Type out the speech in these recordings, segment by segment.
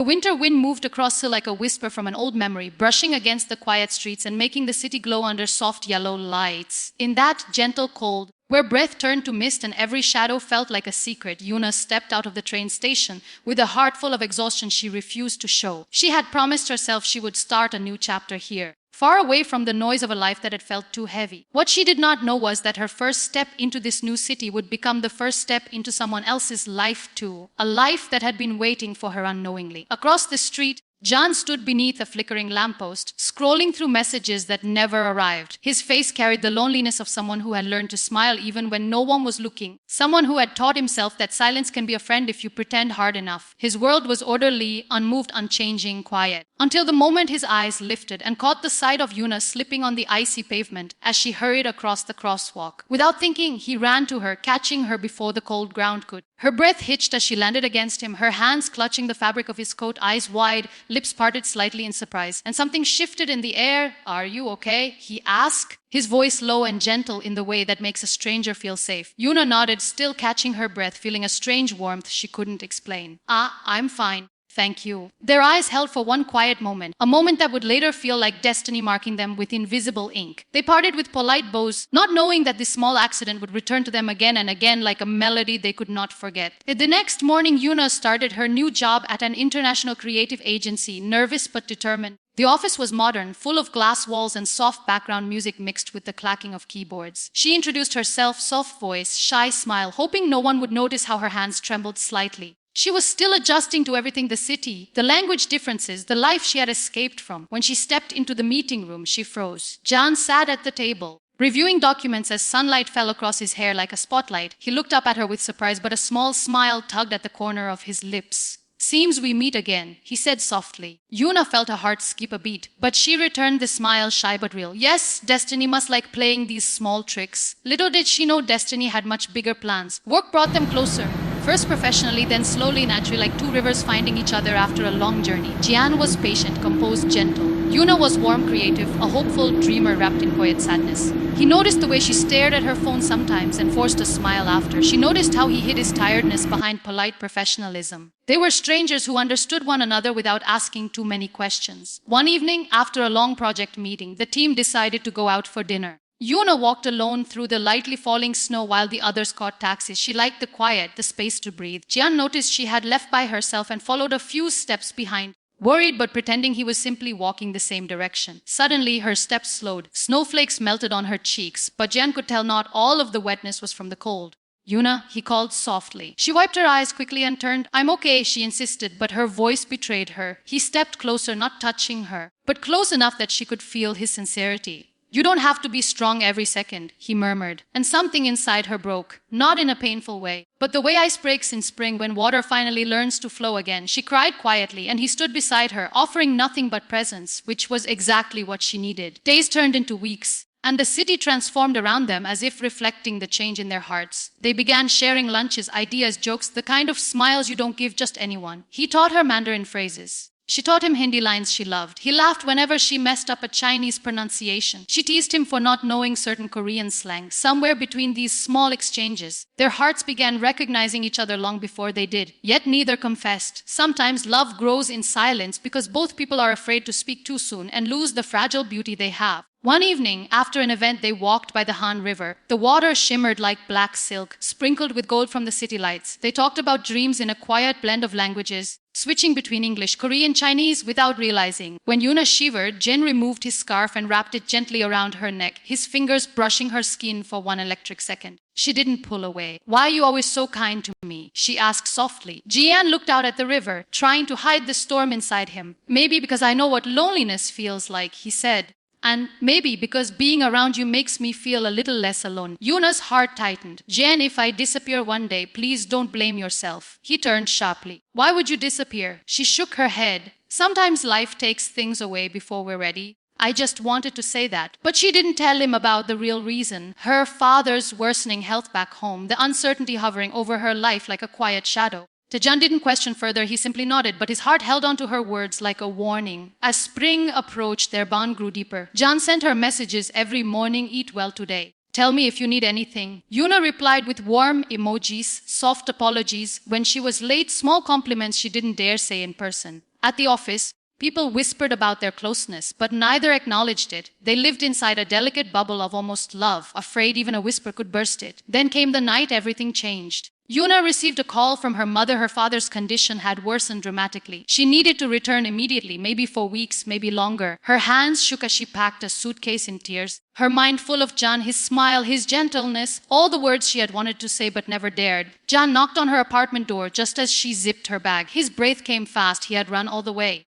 The winter wind moved across her like a whisper from an old memory, brushing against the quiet streets and making the city glow under soft yellow lights. In that gentle cold, where breath turned to mist and every shadow felt like a secret, Yuna stepped out of the train station with a heart full of exhaustion she refused to show. She had promised herself she would start a new chapter here, far away from the noise of a life that had felt too heavy. What she did not know was that her first step into this new city would become the first step into someone else's life too, a life that had been waiting for her unknowingly. Across the street, Jian stood beneath a flickering lamppost, scrolling through messages that never arrived. His face carried the loneliness of someone who had learned to smile even when no one was looking, someone who had taught himself that silence can be a friend if you pretend hard enough. His world was orderly, unmoved, unchanging, quiet, until the moment his eyes lifted and caught the sight of Yuna slipping on the icy pavement as she hurried across the crosswalk. Without thinking, he ran to her, catching her before the cold ground could. Her breath hitched as she landed against him, her hands clutching the fabric of his coat, eyes wide, lips parted slightly in surprise. And something shifted in the air. "Are you okay?" he asked, his voice low and gentle in the way that makes a stranger feel safe. Yuna nodded, still catching her breath, feeling a strange warmth she couldn't explain. I'm fine. Thank you." Their eyes held for one quiet moment, a moment that would later feel like destiny marking them with invisible ink. They parted with polite bows, not knowing that this small accident would return to them again and again like a melody they could not forget. The next morning, Yuna started her new job at an international creative agency, nervous but determined. The office was modern, full of glass walls and soft background music mixed with the clacking of keyboards. She introduced herself, soft voice, shy smile, hoping no one would notice how her hands trembled slightly. She was still adjusting to everything: the city, the language differences, the life she had escaped from. When she stepped into the meeting room, she froze. Jian sat at the table, reviewing documents as sunlight fell across his hair like a spotlight. He looked up at her with surprise, but a small smile tugged at the corner of his lips. "Seems we meet again," he said softly. Yuna felt her heart skip a beat, but she returned the smile, shy but real. Yes, destiny must like playing these small tricks. Little did she know destiny had much bigger plans. Work brought them closer. First professionally, then slowly, naturally, like two rivers finding each other after a long journey. Jian was patient, composed, gentle. Yuna was warm, creative, a hopeful dreamer wrapped in quiet sadness. He noticed the way she stared at her phone sometimes and forced a smile after. She noticed how he hid his tiredness behind polite professionalism. They were strangers who understood one another without asking too many questions. One evening, after a long project meeting, the team decided to go out for dinner. Yuna walked alone through the lightly falling snow while the others caught taxis. She liked the quiet, the space to breathe. Jian noticed she had left by herself and followed a few steps behind, worried but pretending he was simply walking the same direction. Suddenly, her steps slowed. Snowflakes melted on her cheeks, but Jian could tell not all of the wetness was from the cold. "Yuna," he called softly. She wiped her eyes quickly and turned. "I'm okay," she insisted, but her voice betrayed her. He stepped closer, not touching her, but close enough that she could feel his sincerity. "You don't have to be strong every second," he murmured, and something inside her broke, not in a painful way, but the way ice breaks in spring when water finally learns to flow again. She cried quietly, and he stood beside her, offering nothing but presence, which was exactly what she needed. Days turned into weeks, and the city transformed around them as if reflecting the change in their hearts. They began sharing lunches, ideas, jokes, the kind of smiles you don't give just anyone. He taught her Mandarin phrases. She taught him Hindi lines she loved. He laughed whenever she messed up a Chinese pronunciation. She teased him for not knowing certain Korean slang. Somewhere between these small exchanges, their hearts began recognizing each other long before they did. Yet neither confessed. Sometimes love grows in silence because both people are afraid to speak too soon and lose the fragile beauty they have. One evening, after an event, they walked by the Han River. The water shimmered like black silk, sprinkled with gold from the city lights. They talked about dreams in a quiet blend of languages, switching between English, Korean, Chinese without realizing. When Yuna shivered, Jin removed his scarf and wrapped it gently around her neck, his fingers brushing her skin for one electric second. She didn't pull away. "Why are you always so kind to me?" she asked softly. Jian looked out at the river, trying to hide the storm inside him. "Maybe because I know what loneliness feels like," he said. "And maybe because being around you makes me feel a little less alone." Yuna's heart tightened. "Jen, if I disappear one day, please don't blame yourself." He turned sharply. "Why would you disappear?" She shook her head. "Sometimes life takes things away before we're ready. I just wanted to say that." But she didn't tell him about the real reason. Her father's worsening health back home, the uncertainty hovering over her life like a quiet shadow. Tejan didn't question further, he simply nodded, but his heart held on to her words like a warning. As spring approached, their bond grew deeper. Jan sent her messages every morning: "Eat well today. Tell me if you need anything." Yuna replied with warm emojis, soft apologies. When she was late, small compliments she didn't dare say in person. At the office, people whispered about their closeness, but neither acknowledged it. They lived inside a delicate bubble of almost love, afraid even a whisper could burst it. Then came the night everything changed. Yuna received a call from her mother. Her father's condition had worsened dramatically. She needed to return immediately, maybe for weeks, maybe longer. Her hands shook as she packed a suitcase in tears, her mind full of Jian, his smile, his gentleness, all the words she had wanted to say but never dared. Jian knocked on her apartment door just as she zipped her bag. His breath came fast. He had run all the way.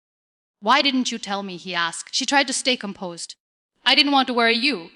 "Why didn't you tell me?" he asked. She tried to stay composed. "I didn't want to worry you.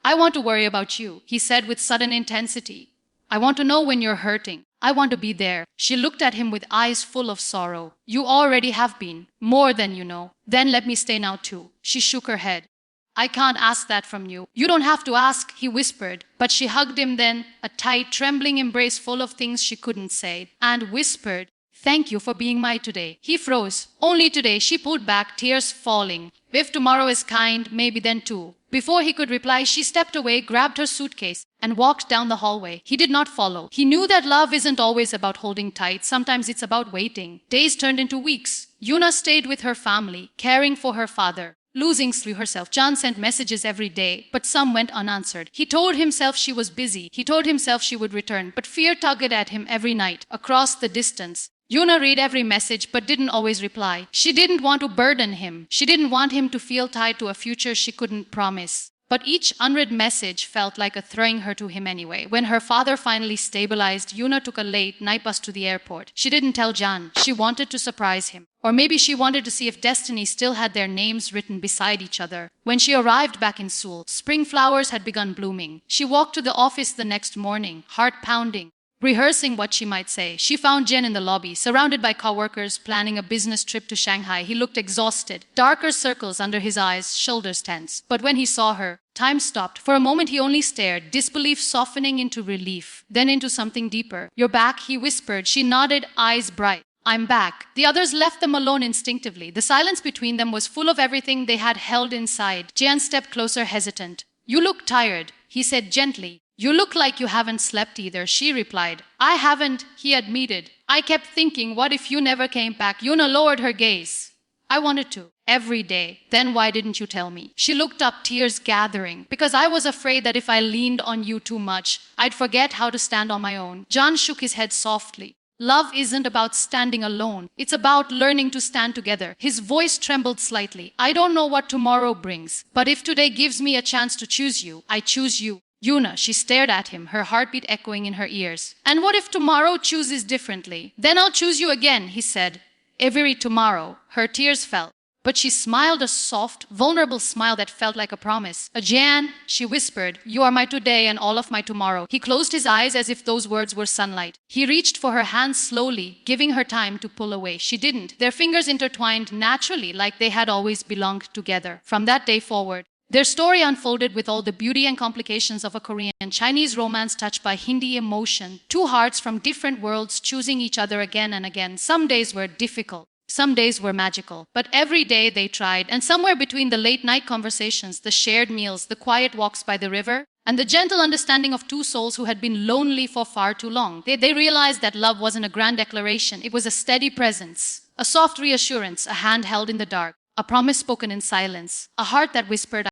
I want to worry about you," he said with sudden intensity. "I want to know when you're hurting. I want to be there." She looked at him with eyes full of sorrow. "You already have been. More than you know. Then let me stay now too." She shook her head. "I can't ask that from you." "You don't have to ask," he whispered. But she hugged him then, a tight, trembling embrace full of things she couldn't say, and whispered, "Thank you for being my today." He froze. Only today, she pulled back, tears falling. "If tomorrow is kind, maybe then too." Before he could reply, she stepped away, grabbed her suitcase, and walked down the hallway. He did not follow. He knew that love isn't always about holding tight. Sometimes it's about waiting. Days turned into weeks. Yuna stayed with her family, caring for her father. Losing sleep herself, Jian sent messages every day, but some went unanswered. He told himself she was busy. He told himself she would return, but fear tugged at him every night, across the distance. Yuna read every message but didn't always reply. She didn't want to burden him. She didn't want him to feel tied to a future she couldn't promise. But each unread message felt like a throwing her to him anyway. When her father finally stabilized, Yuna took a late night bus to the airport. She didn't tell Jian. She wanted to surprise him. Or maybe she wanted to see if destinies still had their names written beside each other. When she arrived back in Seoul, spring flowers had begun blooming. She walked to the office the next morning, heart pounding, rehearsing what she might say. She found Jian in the lobby, surrounded by coworkers, planning a business trip to Shanghai. He looked exhausted, darker circles under his eyes, shoulders tense. But when he saw her, time stopped. For a moment he only stared, disbelief softening into relief, then into something deeper. "You're back," he whispered. She nodded, eyes bright. "I'm back." The others left them alone instinctively. The silence between them was full of everything they had held inside. Jian stepped closer, hesitant. "You look tired," he said gently. "You look like you haven't slept either," she replied. "I haven't," he admitted. "I kept thinking, what if you never came back?" Yuna lowered her gaze. "I wanted to. Every day. Then why didn't you tell me?" She looked up, tears gathering. "Because I was afraid that if I leaned on you too much, I'd forget how to stand on my own." Jian shook his head softly. "Love isn't about standing alone. It's about learning to stand together." His voice trembled slightly. "I don't know what tomorrow brings, but if today gives me a chance to choose you, I choose you." "Yuna," she stared at him, her heartbeat echoing in her ears. "And what if tomorrow chooses differently?" "Then I'll choose you again," he said. "Every tomorrow." Her tears fell. But she smiled, a soft, vulnerable smile that felt like a promise. "Jian," she whispered, "you are my today and all of my tomorrow." He closed his eyes as if those words were sunlight. He reached for her hand slowly, giving her time to pull away. She didn't. Their fingers intertwined naturally, like they had always belonged together. From that day forward, their story unfolded with all the beauty and complications of a Korean Chinese romance touched by Hindi emotion. Two hearts from different worlds choosing each other again and again. Some days were difficult. Some days were magical, but every day they tried, and somewhere between the late-night conversations, the shared meals, the quiet walks by the river, and the gentle understanding of two souls who had been lonely for far too long, they realized that love wasn't a grand declaration. It was a steady presence, a soft reassurance, a hand held in the dark, a promise spoken in silence, a heart that whispered,